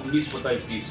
19/21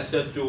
SHO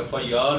FIR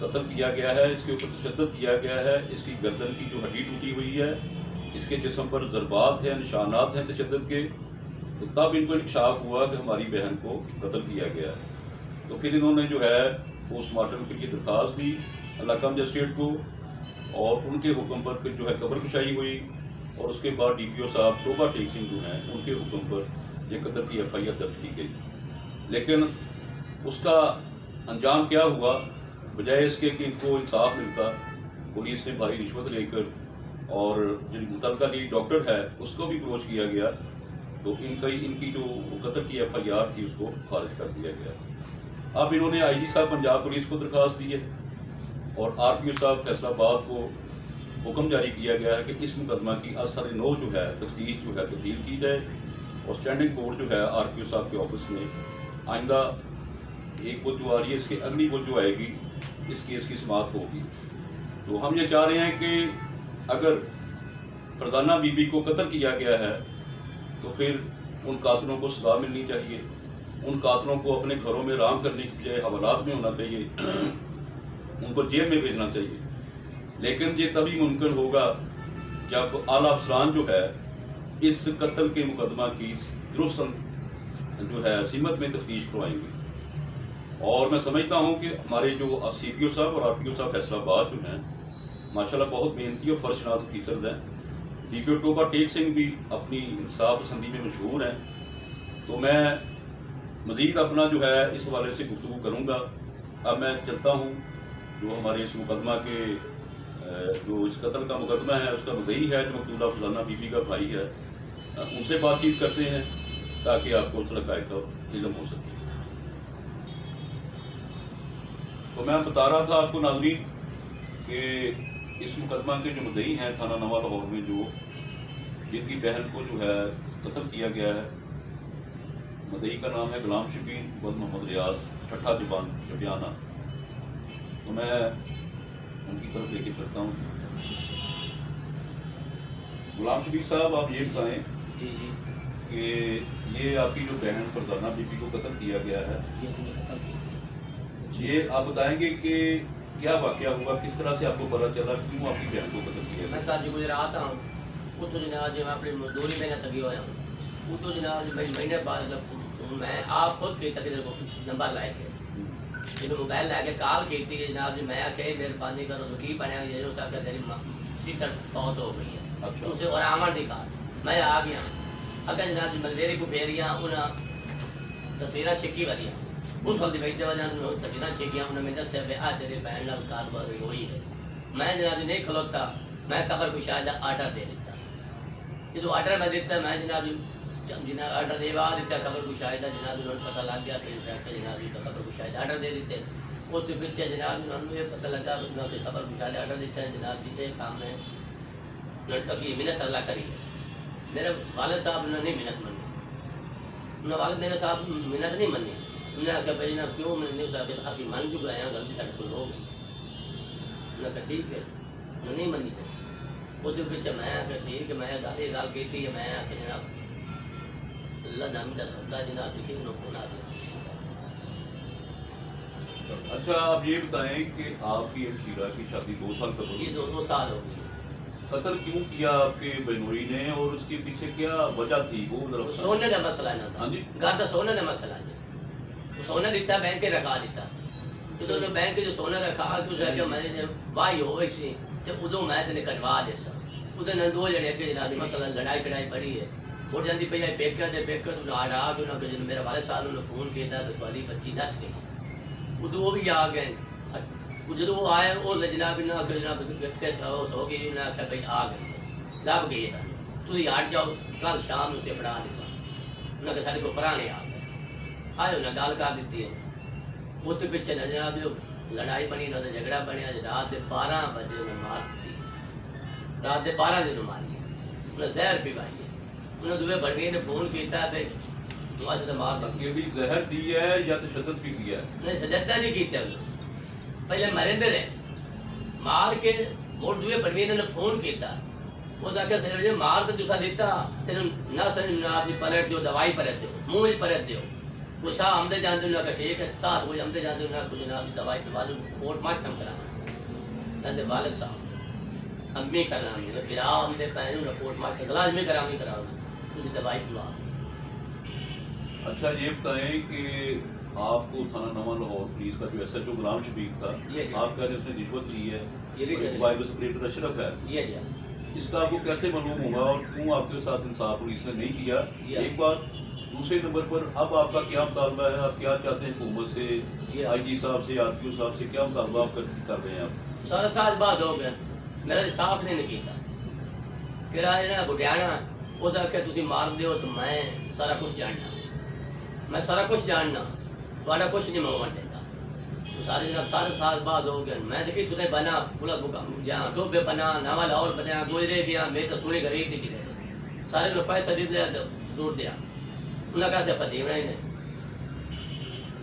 قتل کیا گیا ہے، اس کے اوپر تشدد کیا گیا ہے، اس کی گردن کی جو ہڈی ٹوٹی ہوئی ہے، اس کے جسم پر ضربات ہیں، نشانات ہیں تشدد کے، تو تب ان کو انکشاف ہوا کہ ہماری بہن کو قتل کیا گیا ہے۔ تو پھر انہوں نے جو ہے پوسٹ مارٹم کے لیے درخواست دی علاقہ مجسٹریٹ کو، اور ان کے حکم پر پھر جو ہے قبر کشائی ہوئی، اور اس کے بعد ڈی پی او صاحب توبہ ٹیک سنگھ جو ہیں ان کے حکم پر یہ قتل کی ایف آئی آر درج کی گئی۔ لیکن اس کا انجام کیا ہوا؟ بجائے اس کے کہ ان کو انصاف ملتا، پولیس نے بھاری رشوت لے کر اور جو متعلقہ لیڈ ڈاکٹر ہے اس کو بھی اپروچ کیا گیا، تو ان کی جو قتل کی ایف آئی آر تھی اس کو خارج کر دیا گیا۔ اب انہوں نے آئی جی صاحب پنجاب پولیس کو درخواست دی ہے، اور آر پی او صاحب فیصل آباد کو حکم جاری کیا گیا ہے کہ اس مقدمہ کی اثر نو جو ہے تفتیش جو ہے تبدیل کی جائے، اور اسٹینڈنگ بورڈ جو ہے آر پی او صاحب کے آفس میں آئندہ ایک بت جو آ رہی ہے، اس کی اگلی بت جو آئے گی اس کیس کی سماعت ہوگی۔ تو ہم یہ چاہ رہے ہیں کہ اگر فرزانہ بی بی کو قتل کیا گیا ہے تو پھر ان قاتلوں کو سزا ملنی چاہیے، ان قاتلوں کو اپنے گھروں میں رام کرنے کی بجائے حوالات میں ہونا چاہیے، ان کو جیل میں بھیجنا چاہیے۔ لیکن یہ تبھی ممکن ہوگا جب اعلیٰ افسران جو ہے اس قتل کے مقدمہ کی درست جو ہے سمت میں تفتیش کروائیں گے۔ اور میں سمجھتا ہوں کہ ہمارے جو سی پی او صاحب اور آر پی او صاحب فیصل آباد جو ہیں ماشاءاللہ بہت محنتی اور فرشناس افیسرز ہیں۔ ڈی پی او توبہ ٹیک سنگھ بھی اپنی انصاف پسندی میں مشہور ہیں۔ تو میں مزید اپنا جو ہے اس حوالے سے گفتگو کروں گا۔ اب میں چلتا ہوں، جو ہمارے اس مقدمہ کے جو اس قتل کا مقدمہ ہے اس کا مدعی ہے جو مقتولہ فرزانہ بی بی کا بھائی ہے، ان سے بات چیت کرتے ہیں تاکہ آپ کو اس حقائق کا علم ہو سکے۔ تو میں بتا رہا تھا آپ کو ناظرین کہ اس مقدمہ کے جو مدعی ہیں تھانہ نواں لاہور میں جو جن کی بہن کو جو ہے قتل کیا گیا ہے، مدعی کا نام ہے غلام شبیر ود محمد ریاض ٹھٹھا زبان جبیانہ۔ تو میں ان کی طرف لے کے چلتا ہوں۔ غلام شبیر صاحب، آپ یہ بتائیں کہ یہ آپ کی جو بہن فرزانہ بی بی کو قتل کیا گیا ہے، یہ آپ بتائیں گے کہ کیا واقعہ ہوا، کس طرح سے آپ کو پتا چلا، کیوں آپ کی بہن کو قتل کیا گیا؟ میں ساتھ جو گجرات ہوں اتو جناب جی میں اپنی مزدوری میں تگی ہوا ہوں اتو جناب جی مہینے بعد میں آپ خود کی تک کو نمبر لائے کے جب موبائل لے کے کال کی تھی جناب جی میں کہ مہربانی کرو تو کی بنیا یہ جو سب تیری سیٹر بہت ہو گئی ہے اسے اور آمن دی کار میں آ گیا اگر جناب جی ملویری کو پھیریاں انہیں تصویریں چھکی والیاں اس وقت بیٹھتے وجہ تصویریں چھکیاں انہیں میں دس سے آ تیرے بہن نال کاروائی ہوئی ہے۔ میں جناب جی نہیں کھلوتا، میں قبر کو شاید آرڈر دے دیتا، یہ جو آرڈر میں دیتا ہے میں جناب جی جناب آرڈر دے بعد دیتا قبر کو شاید جناب جی انہوں پتہ لگ گیا کہ جناب جی قبر کو شاید آرڈر دے دیتے، اس کے پیچھے جناب جی انہوں یہ پتہ لگا کہ قبر کو شاید آرڈر دیتا ہے جناب جی یہ کام ہے لڑکا کی منت اللہ کری ہے۔ میرے والد صاحب نے نہیں منت منی، انہوں والد میرے صاحب منت نہیں منی، انہوں نے کہا بھائی جناب کیوں میں نہیں صاحب اسی من جو گئے ہیں غلطی سارے کو ہو گئی، انہوں نے کہا ٹھیک ہے، انہوں نہیں منی تھے اس کے پیچھے میں کہا ٹھیک ہے میں گالی گال کی تھی میں کہ جناب اللہ نامی کا سودا جناب دیکھیے انہوں کو نہ دیا۔ اچھا آپ یہ بتائیں کہ آپ کی ہمشیرہ کی شادی 2 سال قبل، یہ 2 سال ہو گئی، قتل کیوں کیا آپ کے بہنوئی نے اور اس کے پیچھے کیا وجہ تھی؟ وہ سونے کا مسئلہ ہے نا، ہاں جی گھر کا سونے کا مسئلہ ہے، وہ سونا دیتا بینک کے رکھا دیتا، جدو بینک جو سونا رکھا کہ اسے کہ میں واہی ہوئی سی تو ادو میں تین کٹوا دے سا ادھر نے 2 جڑے کہ جناب مسئلہ لڑائی شڑائی بڑی ہے وہ جاندی پہ پیکر دے پیکر تو آ رہا کہ انہوں نے میرے والد صاحب نے فون کیا تھا تو والی بچی دس گئی ادو وہ بھی آ گئے جدو وہ آئے وہ جناب انہوں نے جناب ہو گئی انہوں نے آخر بھائی آ گئی لب گئی سن تھی ہٹ جاؤ کل شام اسے پڑھا دی سن انہوں نے سارے کو پرانے آ گئے آئے انہیں گال کر دیتی ہے وہ تو پیچھے نہ جناب جو لڑائی بنی نہ تو جھگڑا بنیا رات 12 بجے انہیں مار دیتی رات 12 بجے مار دی انہیں زہر پیوائی ہے انہیں دوے بڑھوی نے فون کیتا ہے وہاں سے مار دیتی یہ بھی زہر دی ہے یا تشدد بھی دیا ہے؟ نہیں سجدہ نہیں کیتا انہوں پہلے مرندے رہے مار کے موڑ دوے بڑھوی نے فون کیتا وہ جا کے سر مار تو دوسرا دیتا تینوں نہ سن آپ پلٹ دیو دوائی پرت دیو منہ پرت دیو وہ شاہ آمدے جانتے انہوں نے کہا ٹھیک ہے ساتھ وہ آمدے جانتے انہوں نے کہا جناب دوائی کے بعد کوٹ ماتم کرانا نندے والد صاحب امی کرامی پھر آمدے پہنے انہوں نے کوٹ ماتم گلاس میں کرامی کرانا اسی دوائی پلا. اچھا یہ بتائیں کہ آپ کو تھانہ نواں لاہور پولیس کا جو S H O Ghulam Shabbir تھا آپ کہہ رہے ہیں اس نے رشوت لی ہے، وائرس آپریٹر اشرف ہے، جی جی اس کا آپ کو کیسے معلوم ہوگا اور کیوں آپ کے ساتھ انصاف پولیس نے نہیں کیا؟ ایک بات. دوسرے نمبر پر اب آپ کا کیا مطالبہ ہے؟ آپ کیا چاہتے ہیں حکومت سے، آئی جی صاحب سے، آر پی او صاحب سے کیا مطالبہ آپ کر رہے ہیں؟ آپ 16 سال بعد ہو گیا میرا صاف نہیں کیتا کرایہ نا بٹیانا اس آخیا تھی مار دیو تو میں سارا کچھ جاننا، میں سارا کچھ جاننا تھوڑا کچھ نہیں منگوا دیتا. سارے جناب 16 سال بعد ہو گئے میں دیکھی تھے بنا پولیس جہاں ٹوبے بنا ناوا لاہور بنیا گزرے گیا میرے تو سونے غریب نہیں کسی نے سارے لوگ پیسہ دے دیا تو دوڑ دیا انہیں کہا سے پتی بنا ہی نہیں.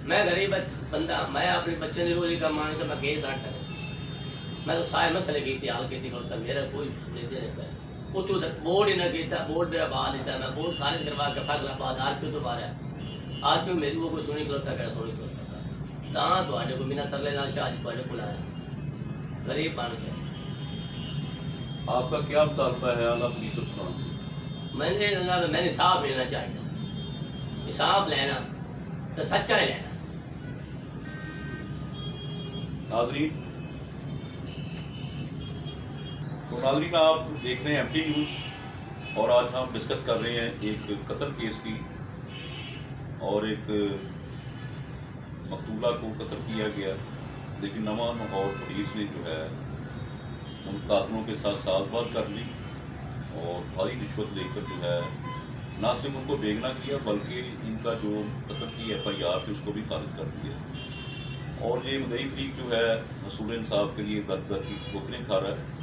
میں غریب بندہ میں اپنے بچے کی روزی کمانے تو میں کیس کاٹ سکتا میں تو سارے مسئلے کی حال کی کرتا میرا کوئی لیتے نہیں پہ اتوں تک بورڈ ہی نہ کیتا بورڈ میرا باہر دیتا میں بورڈ خارج کروا کے فیصلہ آباد آر پی او تو مارا آر پی او میری وہ کوئی سونی کھلوتا کہڑا سونی کھلوتا تھا تاں کو میرا ترلے نال شاہ جی کو آیا غریب بن گیا. آپ کا کیا مطالبہ ہے اعلیٰ پولیس افسران سے؟ میں نے انصاف لینا چاہیے، انصاف لینا تو سچا ہی لینا. ناظرین آپ دیکھ رہے ہیں ایم ٹی نیوز اور آج ہم ڈسکس کر رہے ہیں ایک قتل کیس کی اور ایک مقتولہ کو قتل کیا گیا لیکن نواں لاہور پولیس نے جو ہے ان قاتلوں کے ساتھ ساز باز کر لی اور بھاری رشوت لے کر جو ہے نہ صرف ان کو بیگنا کیا بلکہ ان کا جو قتل کی ایف آئی آر تھی اس کو بھی خارج کر دیا. اور یہ مدعی فریق جو ہے حصول انصاف کے لیے در در کی ٹھوکریں کھا رہا ہے.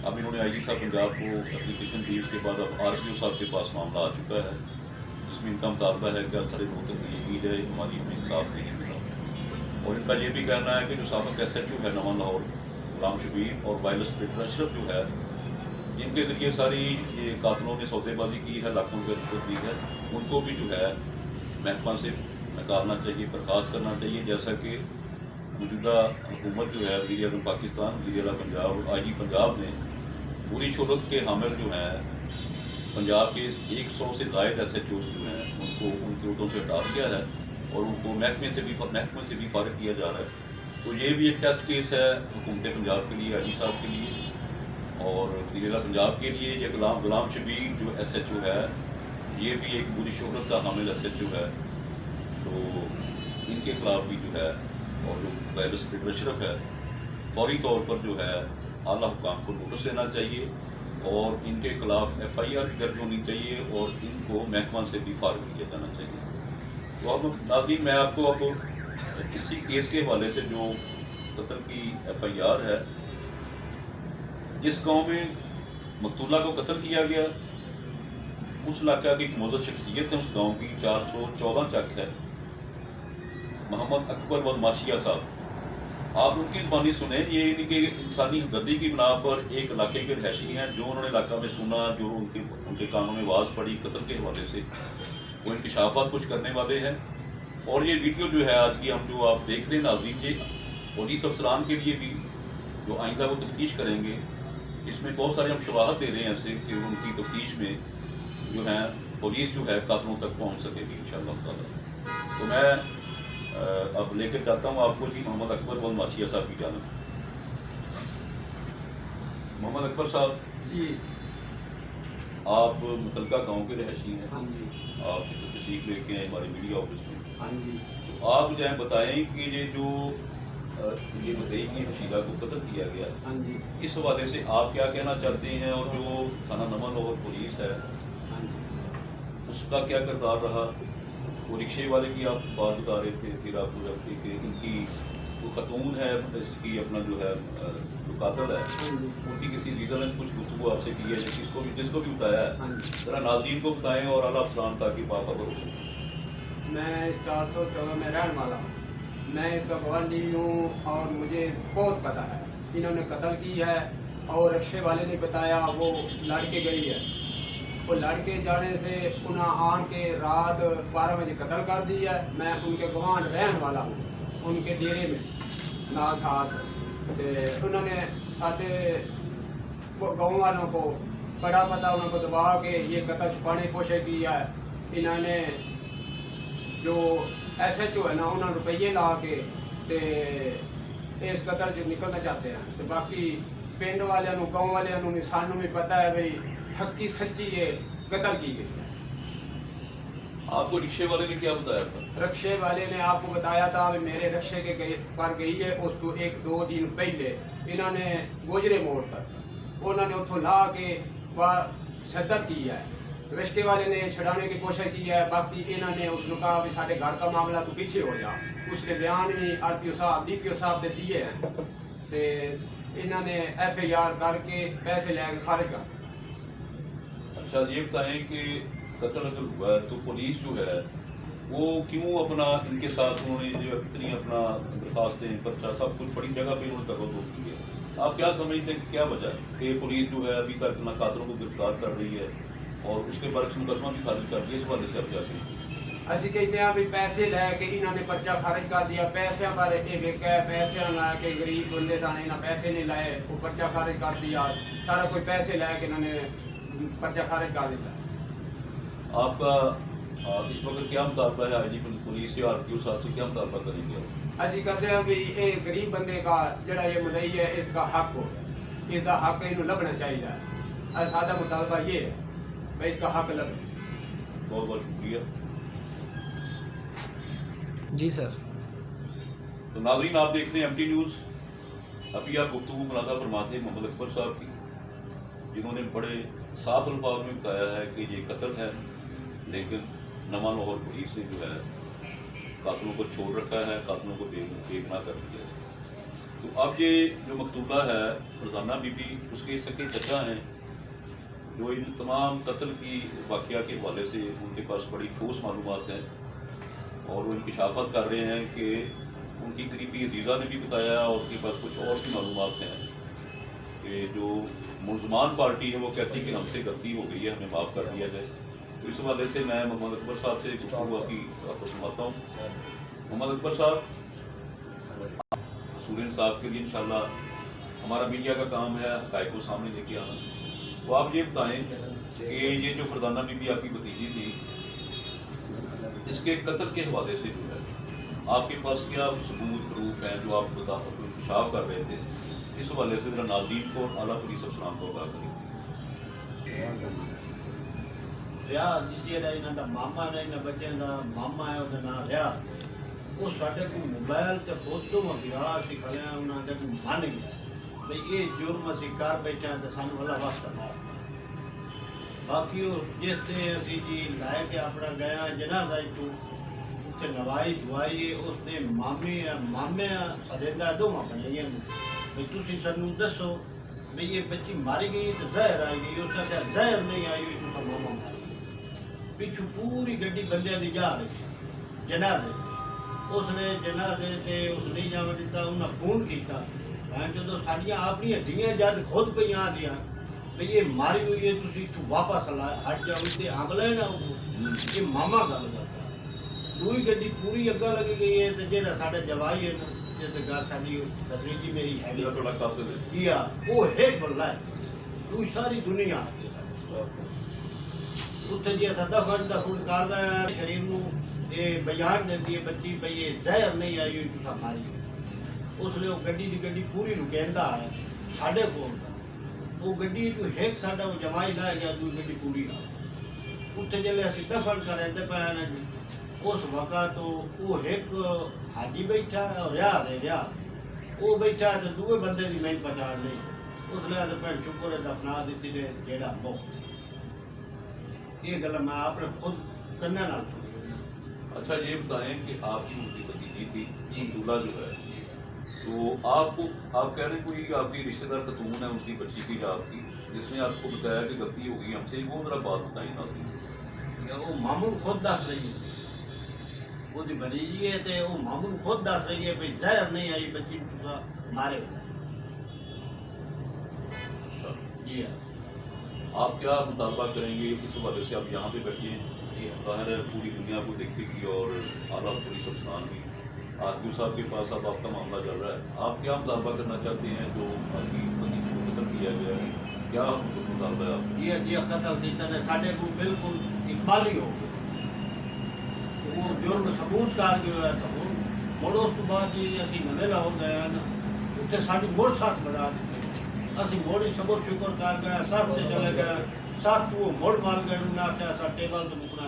اب انہوں نے آئی جی صاحب پنجاب کو اپلیکیشن دی اس کے بعد اب آر پی او صاحب کے پاس معاملہ آ چکا ہے جس میں ان کا مطالبہ ہے کہ سر نو تفتیش کی جائے ہماری میں انصاف نہیں ملا. اور ان کا یہ بھی کہنا ہے کہ جو سابق ایس ایچ او ہے نواں لاہور غلام شبیر اور وائرس آپریٹر اشرف جو ہے جن کے ذریعے ساری یہ قاتلوں نے سودے بازی کی ہے لاکھوں روپے رشوت لی ہے ان کو بھی جو ہے محکمہ سے نکالنا چاہیے، برخاست کرنا چاہیے. جیسا کہ موجودہ حکومت جو ہے وزیر اعظم پاکستان وزیر اعلیٰ پنجاب اور آئی جی پنجاب نے پوری شہرت کے حامل جو ہیں پنجاب کے 100 سے زائد ایس ایچ اوز جو ہیں ان کو ان کے عہدوں سے ہٹا دیا ہے اور ان کو محکمے سے بھی فارغ کیا جا رہا ہے. تو یہ بھی ایک ٹیسٹ کیس ہے حکومت پنجاب کے لیے، آئی جی صاحب کے لیے اور وزیر اعلیٰ پنجاب کے لیے. یہ غلام شبیر جو ایس ایچ او ہے یہ بھی ایک بری شہرت کا حامل ایس ایچ او ہے تو ان کے خلاف بھی جو ہے اور جو وائرس آپریٹر اشرف ہے فوری طور پر جو ہے اعلیٰ حکام کو نوٹس لینا چاہیے اور ان کے خلاف ایف آئی آر درج ہونی چاہیے اور ان کو محکمہ سے بھی فارغ کیا جانا چاہیے. تو اب ناظرین میں آپ کو اسی کیس کے حوالے سے جو قتل کی ایف آئی آر ہے جس گاؤں میں مقتولہ کو قتل کیا گیا اس علاقہ کی ایک معزز شخصیت ہے اس گاؤں کی 414 چک ہے محمد اکبر بدماشیہ صاحب. آپ ان کی زبانی سنیں. یہ نہیں کہ انسانی ہمدردی کی بنا پر ایک علاقے کے رہائشی ہیں جو انہوں نے علاقہ میں سنا جو ان کے کانوں میں آواز پڑی قتل کے حوالے سے وہ انکشافات کچھ کرنے والے ہیں. اور یہ ویڈیو جو ہے آج کی ہم جو آپ دیکھ رہے ہیں ناظرین یہ پولیس افسران کے لیے بھی جو آئندہ وہ تفتیش کریں گے اس میں بہت سارے ہم شواہد دے رہے ہیں ایسے کہ ان کی تفتیش میں جو ہے پولیس جو ہے قاتلوں تک پہنچ سکے گی انشاءاللہ تعالیٰ. تو میں اب لے کر جاتا ہوں آپ کو جی محمد اکبر بدماشیہ صاحب کی جانب. محمد اکبر صاحب جی آپ متعلقہ گاؤں کے رہائشی ہیں. ہاں جی آپ تشریف لے کے آئے ہمارے میڈیا آفس میں. ہاں جی تو آپ جو ہے بتائیں کہ یہ جو یہ مدعی کی حشیدہ کو قتل کیا گیا ہاں جی اس حوالے سے آپ کیا کہنا چاہتے ہیں اور جو تھانہ نواں لاہور پولیس ہے ہاں جی اس کا کیا کردار رہا؟ وہ رکشے والے کی آپ بات بتا رہے تھے پھر آپ کہ ان کی جو خاتون ہے اس کی اپنا جو ہے جو قاتل ہے ان کی کسی لیڈر نے کچھ گفتگو آپ سے کی ہے جس کو بھی بتایا ہے ہاں جی ذرا ناظرین کو بتائیں اور اعلیٰ افسران تاکہ باخبر ہو سکے. میں اس 414 میں رہنے والا ہوں. میں اس کا گوانڈی ہوں اور مجھے بہت پتہ ہے انہوں نے قتل کی ہے اور رکشے والے نے بتایا وہ لڑ کے گئی ہے وہ لڑکے جانے سے انہیں آن کے رات 12 بجے قتل کر دیا. میں ان کے گوانڈ رہن والا ہوں, ان کے ڈیرے میں نال ساتھ. انہوں نے سارے گاؤں والوں کو بڑا پتا انہوں کو دبا کے یہ قتل چھپانے کی کوشش کی ہے. انہوں نے جو ایس ایچ او ہے نا انہوں نے روپیے لا کے اس قتل سے نکلنا چاہتے ہیں. تو باقی پنڈ والوں گاؤں والوں سانوں بھی پتہ ہے بھائی حقی سچی یہ قتل کی گئی ہے. آپ کو رکشے والے نے کیا بتایا تھا؟ رکشے والے نے آپ کو بتایا تھا کہ میرے رکشے کے پر گئی ہے. اس کو 1-2 دن پہلے انہوں نے گوجرے موڑ تک انہوں نے اتوں لا کے شدت کی ہے. رشتے والے نے چھڑانے کی کوشش کی ہے. باقی انہوں نے اس نے کہا کہ سارے گھر کا معاملہ تو پیچھے ہو جا. اس کے بیان بھی RPO صاحب DPO صاحب نے دیے ہیں. تو انہوں نے FIR کر کے پیسے لے کے خارج کر. اچھا یہ بتائیں کہ قتل اگر ہوا ہے تو پولیس جو ہے وہ کیوں اپنا ان کے ساتھ انہوں نے جو اتنی اپنا درخواستیں پرچہ سب کچھ بڑی جگہ پہ انہوں نے تقرر کی ہے. آپ کیا سمجھتے ہیں کہ کیا وجہ ہے کہ پولیس جو ہے ابھی تک نہ قاتلوں کو گرفتار کر رہی ہے اور اس کے برعکس مقدمہ بھی خارج کر دیا؟ اس حوالے سے آپ کیا سمجھتے ہیں؟ اسی کہتے ہیں بھی پیسے لے کے انہوں نے پرچہ خارج کر دیا. پیسے پر یہ ویکا ہے, پیسے لا کے غریب بندے سانے انہیں پیسے نہیں لائے, وہ پرچہ خارج کر دیا. سارا کوئی پیسے لے کے انہوں نے پرچہ خارج کر دیتا. آپ کا اس وقت کیا مطالبہ ہے؟ IG پولیس سے RPO صاحب سے کیا مطالبہ کریں گے؟ اسی کہتے ہیں بھی یہ غریب بندے کا جڑا یہ مدعی ہے اس کا حق ہو, اس کا حق انہوں لبنا چاہیے. سادہ مطالبہ یہ ہے بھائی اس کا حق لبے. بہت بہت شکریہ. جی سر. تو ناظرین آپ دیکھ رہے ہیں MT نیوز. ابھی آپ گفتگو ملاحظہ فرماتے ہیں محمد اکبر صاحب کی, جنہوں نے بڑے صاف الفاظ میں بتایا ہے کہ یہ قتل ہے, لیکن نواں لاہور پولیس نے جو ہے قاتلوں کو چھوڑ رکھا ہے, قاتلوں کو بے گناہ کر دیا ہے. تو اب یہ جو مقتولہ ہے فرزانہ بی بی, اس کے سکے چچا ہیں جو ان تمام قتل کی واقعہ کے حوالے سے ان کے پاس بڑی ٹھوس معلومات ہیں اور وہ انکشافات کر رہے ہیں کہ ان کی قریبی عزیزہ نے بھی بتایا اور ان کے پاس کچھ اور بھی معلومات ہیں کہ جو ملزمان پارٹی ہے وہ کہتی ہے کہ ہم سے غلطی ہو گئی ہے, ہمیں معاف کر دیا جائے. تو اس حوالے سے میں محمد اکبر صاحب سے گفتگو آپ کو سناتا ہوں. محمد اکبر صاحب, حصول انصاف کے لیے انشاءاللہ ہمارا میڈیا کا کام ہے حقائق کو سامنے لے کے آنا. تو آپ یہ بتائیں کہ یہ جو فرزانہ بی بی آپ کی بھتیجی تھی, اس کے قتل کے حوالے سے جو ہے آپ کے پاس کیا ثبوت پروف ہیں جو آپ انکشاف کر رہے تھے؟ اس حوالے سے ذرا ناظرین کو اعلیٰ پولیس افسران کو آگاہ کریں. ریاض جہاں یہاں کا ماما نے یہاں بچوں کا ماما ہے وہ نام ریاض, وہ سارے کو موبائل سے فوٹو گرا سی کھڑے ہیں. انہوں نے من گیا بھائی یہ جرم اسی کر بیٹھے ہیں تو سانو والا واسطہ مار. باقی وہ جس نے اسی جی لے کے اپنا گیا جنازہ تو اتنے نوائی دوائی اس نے مامے سدیندہ دونوں بنائی بھائی تھی سانو دسو بھائی یہ بچی ماری گئی تو زہر آئی گئی. اس کا زہر نہیں آئی ہوئی تو ماما ماری پچھو پوری گڈی بندے کی جا رہی جنازے. اس نے جنازے سے اس نہیں جا دیتا, انہیں فون کیا جدو ساڑیاں اپنی دھیاں جد خود پہ آ دیا بھائی یہ ماری ہوئی ہے تھی اتوں واپس ہٹ جاؤ. اتنے عمل ہے نا یہ ماما گل کرتا. دوئی گڈی پوری اگا لگی گئی ہے. تو جہاں سارا جوائی ہے نا جس گھر ساری بتریجی میری ہے وہ ہے بلا ہے. دوئی ساری دنیا اتنے جی اصل دفن دفن کر رہے ہیں شریف نو یہ بیان دینی ہے بچی بھائی یہ زہر نہیں آئی ہوئی تصا ماری. اس لیے وہ گڈی کی گڈی پوری رکیندا ہے ساڈے کول. وہ گڈی جو ایک ساڈا وہ جمائی لائے گیا, دوئی گڈی پوری آ. اتنے جلے اسی دفن کریں پے نا جی اس وقت وہ ایک حاجی بیٹھا اور ریاض ہے ریاض وہ بیٹھا تو دوے بندے کی میں پہچان نہیں. اس لیے تو بھائی شکر ہے دفنا دیتی نے جیڑا موقع. یہ گل میں آپ نے خود کرنے نال سنی. اچھا یہ بتائیں کہ آپ کی ان کی بھتیجی تھی عبداللہ جو ہے, تو آپ کہہ رہے ہیں کوئی آپ کی رشتہ دار خاتون ہے ان کی بچی کی یا آپ کی جس نے آپ کو بتایا کہ غلطی ہو گئی ہم سے, وہ ذرا بات بتائیں نا. وہ مامون خود دس رہی ہے, وہ بھتیجی ہے تو وہ مامون خود دس رہی ہے بھائی زہر نہیں آئی بچی مارے. جی ہاں. آپ کیا مطالبہ کریں گے اس حوالے سے؟ آپ یہاں پہ بیٹھے ہیں، ظاہر ہے پوری دنیا کو دیکھے گی اور اعلیٰ پولیس افسران بھی، آرپیو صاحب کے پاس اب آپ کا معاملہ چل رہا ہے، آپ کیا مطالبہ کرنا چاہتے ہیں جو باقی پتی کو قتل کیا گیا ہے؟ کیا مطالبہ ہے آپ؟ یہ قتل کیتا نے ساڈے کو بالکل اقبالی ہو گیا، وہ جرم ثبوت کر کے ہوا تو ہوں مڑ اس تو بعد جی اسی نویلا ہو گیا نا اتنے ساری مڑ ساتھ بنا دیتے، اسی موڑی صبر شکر کر گئے، ساتھ سے چلے گئے، ساتھ وہ مڑ مار گئے، انہوں نے آخیا سا ٹیبل تو مکنا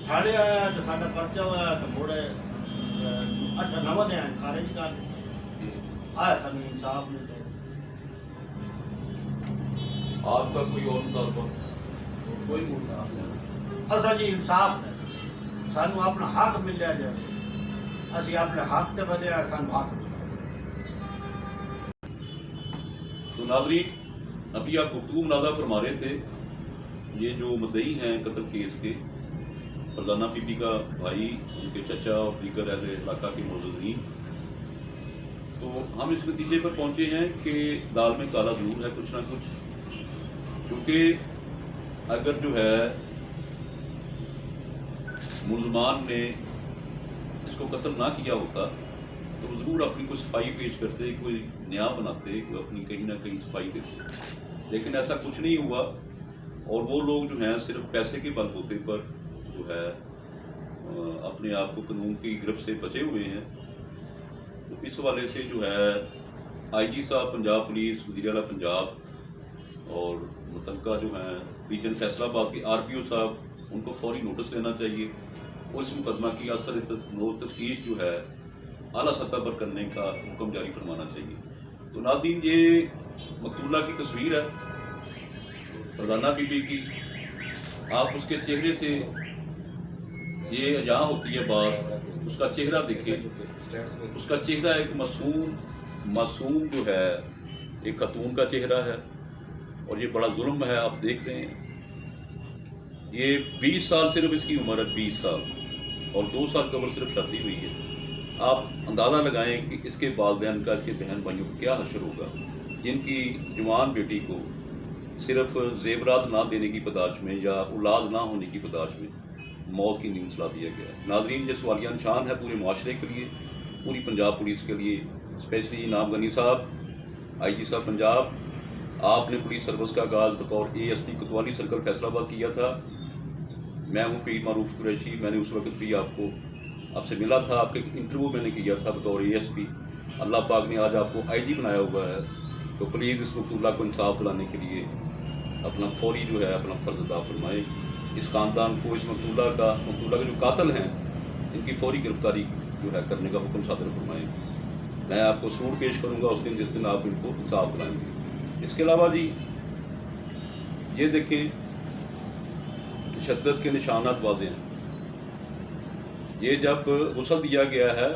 تھاڑے آیا تو ساڈا پرچہ ہوا تو موڑے 8-9 دن خارج کر آیا سانو انصاف نہیں دے۔ آپ کا کوئی اور مطالبہ؟ کوئی انصاف نہیں، اصل جی انصاف نہیں، سانو اپنا حق ملیا جائے، اسی اپنے حق تے بدیا سانو حق ملیا۔ تو ناظرین، ابھی آپ گفتگو منازع فرما رہے تھے، یہ جو مدعی ہیں قتل کیس کے، فرزانہ بی بی کا بھائی، ان کے چچا اور دیگر اہل علاقہ کے معززین، تو ہم اس نتیجے پر پہنچے ہیں کہ دال میں کالا ضرور ہے کچھ نہ کچھ، کیونکہ اگر جو ہے ملزمان نے اس کو قتل نہ کیا ہوتا تو ضرور اپنی کوئی صفائی پیش کرتے، کوئی نیا بناتے، کوئی اپنی کہیں نہ کہیں صفائی دیتے، لیکن ایسا کچھ نہیں ہوا، اور وہ لوگ جو ہیں صرف پیسے کے بل بوتے پر جو ہے اپنے آپ کو قانون کی گرفت سے بچے ہوئے ہیں۔ تو اس حوالے سے جو ہے آئی جی صاحب پنجاب پولیس، وزیر اعلیٰ پنجاب اور متعلقہ جو ہیں ریجن فیصلہ آباد کے آر پی او صاحب، ان کو فوری نوٹس لینا چاہیے اور اس مقدمہ کی اثر تفتیش جو ہے اعلیٰ سطح پر کرنے کا حکم جاری فرمانا چاہیے۔ تو ناظرین، یہ مقتولہ کی تصویر ہے فرزانہ بی بی کی، آپ اس کے چہرے سے یہ جہاں ہوتی ہے بات، اس کا چہرہ دیکھیں، اس کا چہرہ ایک معصوم جو ہے ایک خاتون کا چہرہ ہے، اور یہ بڑا ظلم ہے، آپ دیکھ رہے ہیں، یہ 20 سال صرف اس کی عمر ہے، 20 سال، اور 2 سال قبل صرف شادی ہوئی ہے۔ آپ اندازہ لگائیں کہ اس کے والدین کا، اس کے بہن بھائیوں کو کیا حشر ہوگا، جن کی جوان بیٹی کو صرف زیورات نہ دینے کی پداش میں یا اولاد نہ ہونے کی پداش میں موت کی نیند سلا دیا گیا۔ ناظرین، یہ سوالیہ نشان ہے پورے معاشرے کے لیے، پوری پنجاب پولیس کے لیے، اسپیشلی نام غنی صاحب، آئی جی صاحب پنجاب، آپ نے پولیس سروس کا آغاز بطور اے ایس پی کوتوالی سرکل فیصلہ آباد کیا تھا۔ میں ہوں پیر معروف قریشی، میں نے اس وقت بھی آپ سے ملا تھا، آپ کے انٹرویو میں نے کیا تھا بطور اے ایس پی۔ اللہ پاک نے آج آپ کو آئی جی بنایا ہوا ہے، تو پلیز اس مقتولہ کو انصاف دلانے کے لیے اپنا فوری جو ہے اپنا فرض ادا فرمائیں۔ اس خاندان کو، اس مقتولہ کے جو قاتل ہیں، ان کی فوری گرفتاری جو ہے کرنے کا حکم صادر فرمائیں۔ میں آپ کو سرور پیش کروں گا اس دن جس دن آپ ان کو انصاف دلائیں گے۔ اس کے علاوہ جی یہ دیکھیں، تشدد کے نشانات واضح ہیں۔ یہ جب غسل دیا گیا ہے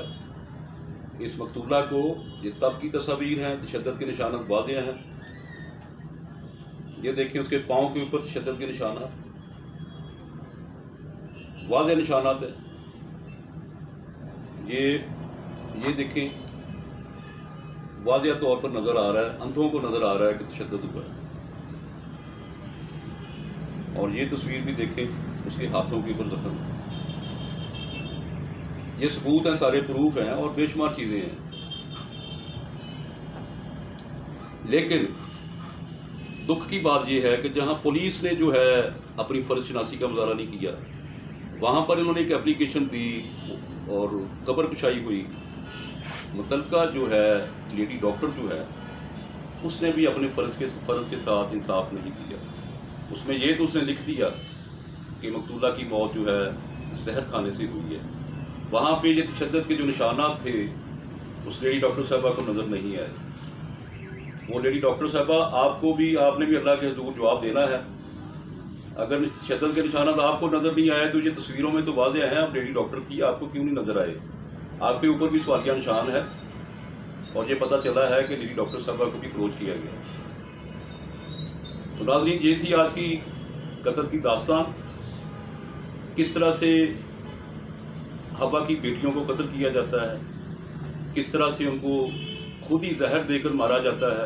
اس مقتولہ کو، یہ تب کی تصاویر ہیں، تشدد کے نشانات واضح ہیں۔ یہ دیکھیں اس کے پاؤں کے اوپر تشدد کے نشانات، واضح نشانات ہیں۔ یہ دیکھیں، واضح طور پر نظر آ رہا ہے، اندھوں کو نظر آ رہا ہے کہ تشدد ہوا ہے۔ اور یہ تصویر بھی دیکھیں، اس کے ہاتھوں کے اوپر زخم، یہ ثبوت ہیں، سارے پروف ہیں اور بے شمار چیزیں ہیں۔ لیکن دکھ کی بات یہ ہے کہ جہاں پولیس نے جو ہے اپنی فرض شناسی کا مظاہرہ نہیں کیا، وہاں پر انہوں نے ایک اپلیکیشن دی اور قبر کشائی ہوئی، متعلقہ جو ہے لیڈی ڈاکٹر جو ہے اس نے بھی اپنے فرض کے ساتھ انصاف نہیں کیا۔ اس میں یہ تو اس نے لکھ دیا کہ مقتولہ کی موت جو ہے زہر کھانے سے ہوئی ہے، وہاں پہ یہ تشدد کے جو نشانات تھے اس لیڈی ڈاکٹر صاحبہ کو نظر نہیں آئے۔ وہ لیڈی ڈاکٹر صاحبہ، آپ نے بھی اللہ کے حضور جواب دینا ہے۔ اگر تشدد کے نشانات آپ کو نظر نہیں آئے تو یہ تصویروں میں تو واضح ہیں، آپ لیڈی ڈاکٹر تھی، آپ کو کیوں نہیں نظر آئے؟ آپ کے اوپر بھی سوالیہ نشان ہے، اور یہ پتہ چلا ہے کہ لیڈی ڈاکٹر صاحبہ کو بھی اپروچ کیا گیا۔ تو ناظرین، یہ تھی آج کی قتل کی داستان، کس طرح سے حوا کی بیٹیوں کو قتل کیا جاتا ہے، کس طرح سے ان کو خود ہی زہر دے کر مارا جاتا ہے،